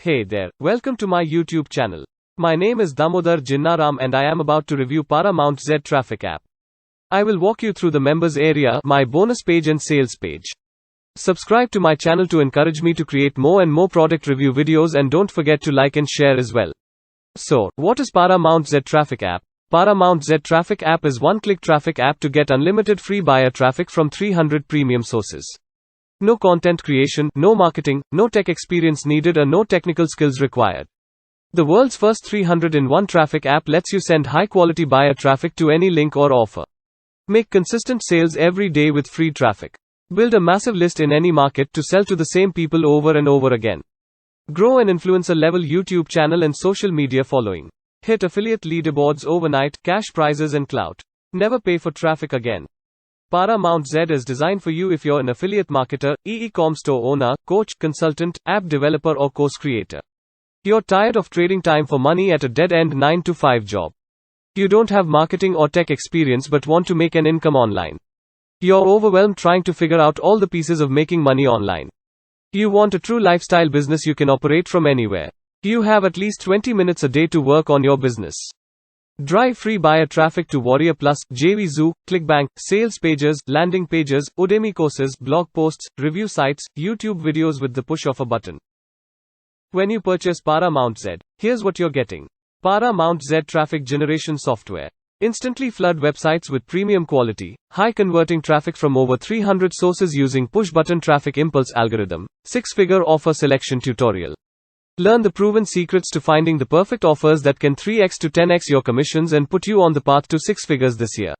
Hey there, welcome to my YouTube channel. My name is Damodar Jinnaram and I am about to review Paramount Z Traffic app. I will walk you through the members area, my bonus page and sales page. Subscribe to my channel to encourage me to create more and more product review videos, and don't forget to like and share as well. So, what is Paramount Z Traffic app? Paramount Z Traffic app is one-click traffic app to get unlimited free buyer traffic from 300 premium sources. No content creation, no marketing, no tech experience needed, or no technical skills required. The world's first 300-in-1 traffic app lets you send high-quality buyer traffic to any link or offer. Make consistent sales every day with free traffic. Build a massive list in any market to sell to the same people over and over again. Grow an influencer-level YouTube channel and social media following. Hit affiliate leaderboards overnight, cash prizes and clout. Never pay for traffic again. Paramount Z is designed for you if you're an affiliate marketer, e-com store owner, coach, consultant, app developer or course creator. You're tired of trading time for money at a dead-end 9-to-5 job. You don't have marketing or tech experience but want to make an income online. You're overwhelmed trying to figure out all the pieces of making money online. You want a true lifestyle business you can operate from anywhere. You have at least 20 minutes a day to work on your business. Drive free buyer traffic to Warrior Plus, JVZoo, ClickBank, sales pages, landing pages, Udemy courses, blog posts, review sites, YouTube videos with the push of a button. When you purchase Paramount Z, here's what you're getting. Paramount Z traffic generation software. Instantly flood websites with premium quality, high converting traffic from over 300 sources using push button traffic impulse algorithm. 6-figure offer selection tutorial. Learn the proven secrets to finding the perfect offers that can 3x to 10x your commissions and put you on the path to 6 figures this year.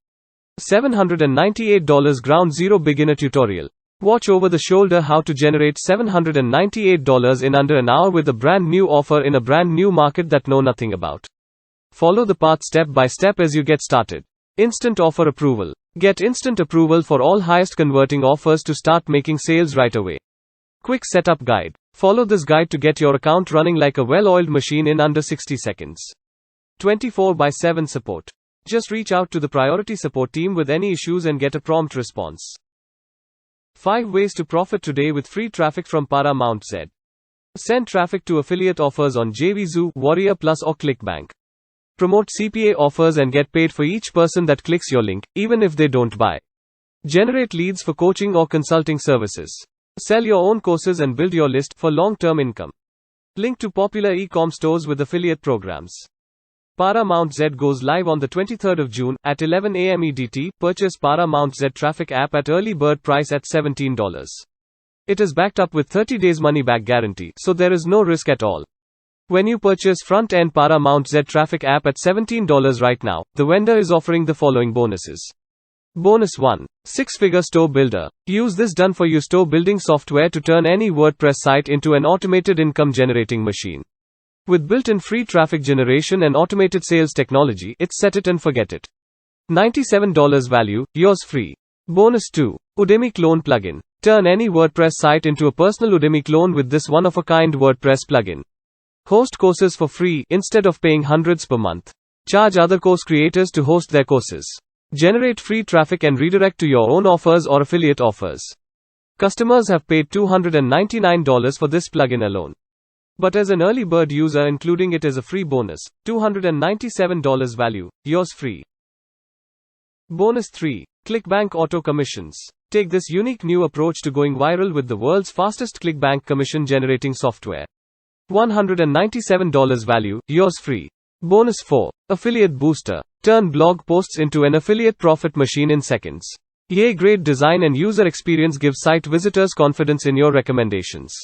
$798 Ground Zero Beginner Tutorial. Watch over the shoulder how to generate $798 in under an hour with a brand new offer in a brand new market that know nothing about. Follow the path step by step as you get started. Instant offer approval. Get instant approval for all highest converting offers to start making sales right away. Quick setup guide. Follow this guide to get your account running like a well-oiled machine in under 60 seconds. 24/7 support. Just reach out to the priority support team with any issues and get a prompt response. 5 ways to profit today with free traffic from Paramount Z. Send traffic to affiliate offers on JVZoo, Warrior Plus or ClickBank. Promote CPA offers and get paid for each person that clicks your link, even if they don't buy. Generate leads for coaching or consulting services. Sell your own courses and build your list for long-term income. Link to popular e-com stores with affiliate programs. Paramount Z goes live on the 23rd of June at 11 a.m. EDT. Purchase Paramount Z traffic app at early bird price at $17. It is backed up with 30 days money back guarantee, so there is no risk at all. When you purchase front-end Paramount Z traffic app at $17 right now, the vendor is offering the following bonuses. Bonus 1. 6-figure store builder. Use this done-for-you store building software to turn any WordPress site into an automated income generating machine. With built-in free traffic generation and automated sales technology, it's set it and forget it. $97 value, yours free. Bonus 2. Udemy clone plugin. Turn any WordPress site into a personal Udemy clone with this one-of-a-kind WordPress plugin. Host courses for free instead of paying hundreds per month. Charge other course creators to host their courses. Generate free traffic and redirect to your own offers or affiliate offers. Customers have paid $299 for this plugin alone. But as an early bird user, including it as a free bonus, $297 value, yours free. Bonus 3. ClickBank Auto Commissions. Take this unique new approach to going viral with the world's fastest ClickBank commission generating software. $197 value, yours free. Bonus 4. Affiliate Booster. Turn blog posts into an affiliate profit machine in seconds. Yay, great design and user experience give site visitors confidence in your recommendations.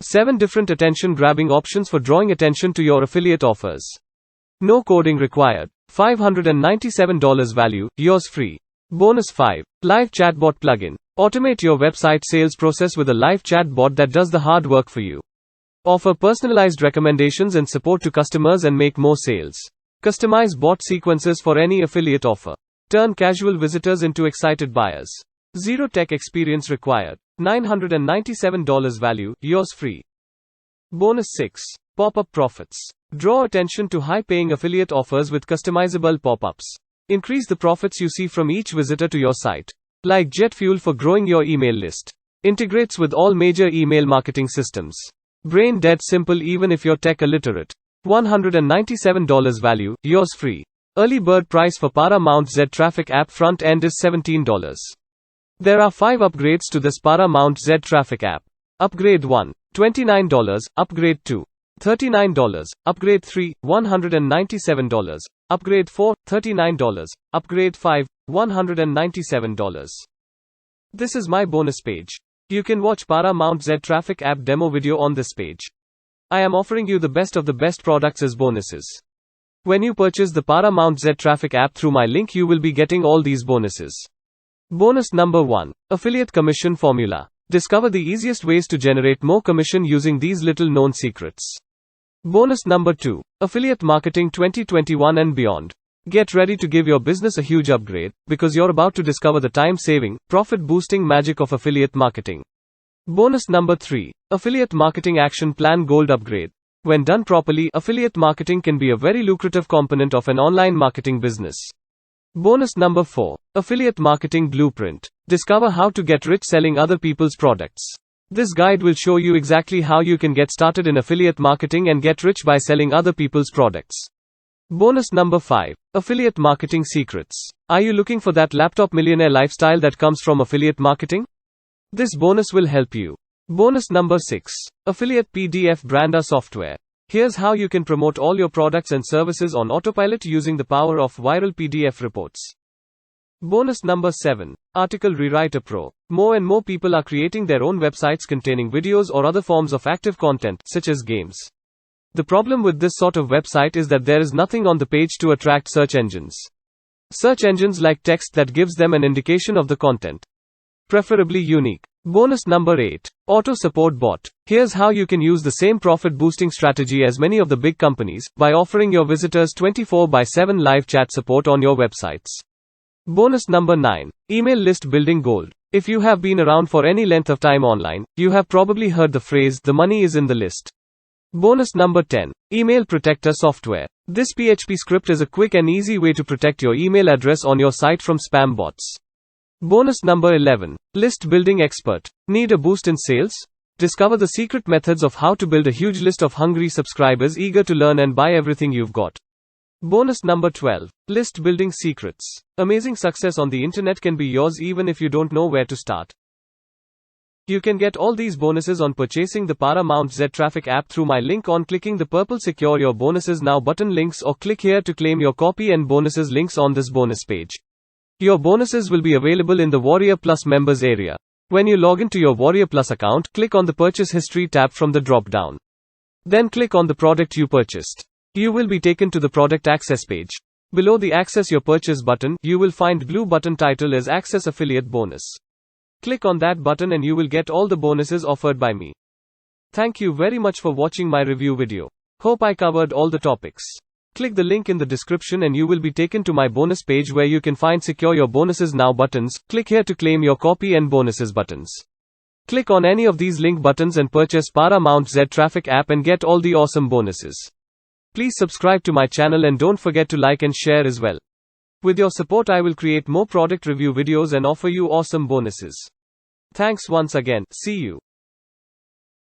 7 different attention-grabbing options for drawing attention to your affiliate offers. No coding required. $597 value, yours free. Bonus 5. Live Chatbot Plugin. Automate your website sales process with a live chat bot that does the hard work for you. Offer personalized recommendations and support to customers and make more sales. Customize bot sequences for any affiliate offer. Turn casual visitors into excited buyers. Zero tech experience required. $997 value, yours free. Bonus 6. Pop-up profits. Draw attention to high-paying affiliate offers with customizable pop-ups. Increase the profits you see from each visitor to your site. Like jet fuel for growing your email list. Integrates with all major email marketing systems. Brain dead simple even if you're tech illiterate. $197 value, yours free. Early bird price for Paramount Z Traffic app front end is $17. There are 5 upgrades to this Paramount Z Traffic app. Upgrade 1, $29. Upgrade 2, $39. Upgrade 3, $197. Upgrade 4, $39. Upgrade 5, $197. This is my bonus page. You can watch Paramount Z Traffic app demo video on this page. I am offering you the best of the best products as bonuses. When you purchase the Paramount Z Traffic app through my link, you will be getting all these bonuses. Bonus number 1. Affiliate Commission Formula. Discover the easiest ways to generate more commission using these little known secrets. Bonus number 2. Affiliate Marketing 2021 and beyond. Get ready to give your business a huge upgrade, because you're about to discover the time-saving, profit-boosting magic of affiliate marketing. Bonus number 3. Affiliate Marketing Action Plan Gold Upgrade. When done properly, affiliate marketing can be a very lucrative component of an online marketing business. Bonus number 4. Affiliate Marketing Blueprint. Discover how to get rich selling other people's products. This guide will show you exactly how you can get started in affiliate marketing and get rich by selling other people's products. Bonus number 5. Affiliate Marketing Secrets. Are you looking for that laptop millionaire lifestyle that comes from affiliate marketing? This bonus will help you. Bonus number 6. Affiliate PDF Branda Software. Here's how you can promote all your products and services on autopilot using the power of viral PDF reports. Bonus number 7. Article Rewriter Pro. More and more people are creating their own websites containing videos or other forms of active content, such as games. The problem with this sort of website is that there is nothing on the page to attract search engines. Search engines like text that gives them an indication of the content. Preferably unique. Bonus number 8. Auto Support Bot. Here's how you can use the same profit boosting strategy as many of the big companies, by offering your visitors 24/7 live chat support on your websites. Bonus number 9. Email List Building Gold. If you have been around for any length of time online, you have probably heard the phrase, "the money is in the list." Bonus number 10. Email Protector Software. This PHP script is a quick and easy way to protect your email address on your site from spam bots. Bonus number 11. List Building Expert. Need a boost in sales? Discover the secret methods of how to build a huge list of hungry subscribers eager to learn and buy everything you've got. Bonus number 12. List Building Secrets. Amazing success on the internet can be yours even if you don't know where to start. You can get all these bonuses on purchasing the Paramount Z Traffic app through my link on clicking the purple Secure Your Bonuses Now button links, or click here to claim your copy and bonuses links on this bonus page. Your bonuses will be available in the Warrior Plus members area. When you log into your Warrior Plus account, click on the Purchase History tab from the drop-down. Then click on the product you purchased. You will be taken to the Product Access page. Below the Access Your Purchase button, you will find blue button title as Access Affiliate Bonus. Click on that button and you will get all the bonuses offered by me. Thank you very much for watching my review video. Hope I covered all the topics. Click the link in the description and you will be taken to my bonus page where you can find Secure Your Bonuses Now buttons. Click here to claim your copy and bonuses buttons. Click on any of these link buttons and purchase Paramount Z Traffic app and get all the awesome bonuses. Please subscribe to my channel and don't forget to like and share as well. With your support, I will create more product review videos and offer you awesome bonuses. Thanks once again. See you.